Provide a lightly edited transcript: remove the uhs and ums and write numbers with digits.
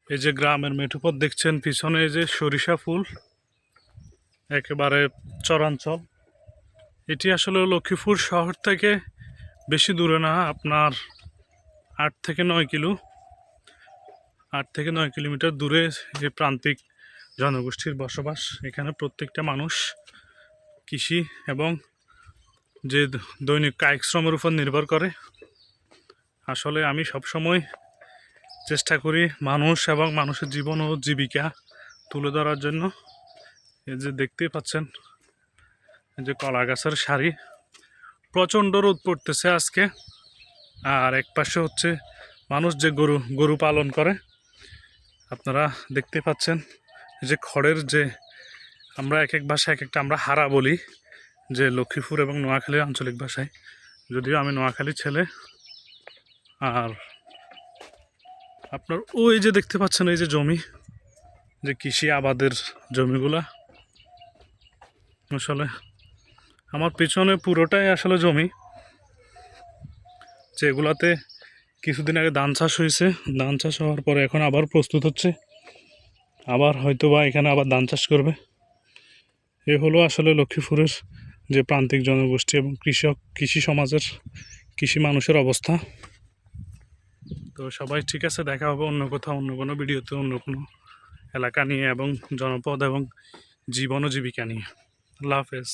এই যে গ্রামের মেঠোপথ দেখছেন পিছনে, এই যে সরিষা ফুল, একেবারে চরাঞ্চল। এটি আসলে লক্ষ্মীপুর শহর থেকে বেশি দূরে না, আপনার 8 থেকে 9 কিলোমিটার দূরে যে প্রান্তিক জনগোষ্ঠীর বসবাস। এখানে প্রত্যেকটা মানুষ কৃষি এবং যে দৈনিক কায়িক শ্রমের উপর নির্ভর করে। আসলে আমি সবসময় চেষ্টা করি মানুষ এবং মানুষের জীবন ও জীবিকা তুলে ধরার জন্য। এই যে দেখতেই পাচ্ছেন, এই যে কলা গাছের সারি, প্রচণ্ড রোদ পড়তেছে আজকে। আর এক পাশে হচ্ছে মানুষ যে গরু পালন করে, আপনারা দেখতে পাচ্ছেন। এই যে খড়ের যে, আমরা এক এক ভাষায় এক একটা আমরা হারা বলি, যে লক্ষ্মীপুর এবং নোয়াখালীর আঞ্চলিক ভাষায়, যদিও আমি নোয়াখালীর ছেলে। আর আপনার ওই যে দেখতে পাচ্ছেন, এই যে জমি, যে কৃষি আবাদের জমিগুলা, আসলে আমার পিছনে পুরোটাই আসলে জমি, যেগুলাতে কিছুদিন আগে ধান চাষ হয়েছে। ধান চাষ হওয়ার পরে এখন আবার প্রস্তুত হচ্ছে, আবার হয়তো বা এখানে আবার ধান চাষ করবে। এ হলো আসলে লক্ষ্মীপুরের যে প্রান্তিক জনগোষ্ঠী এবং কৃষি সমাজের, কৃষি মানুষের অবস্থা। তো সবাই ঠিক আছে, দেখা হবে অন্য কোথাও, অন্য কোনো ভিডিওতে, অন্য কোনো এলাকা নিয়ে এবং জনপদ এবং জীবন ও জীবিকা নিয়ে। আল্লাহ হাফেজ।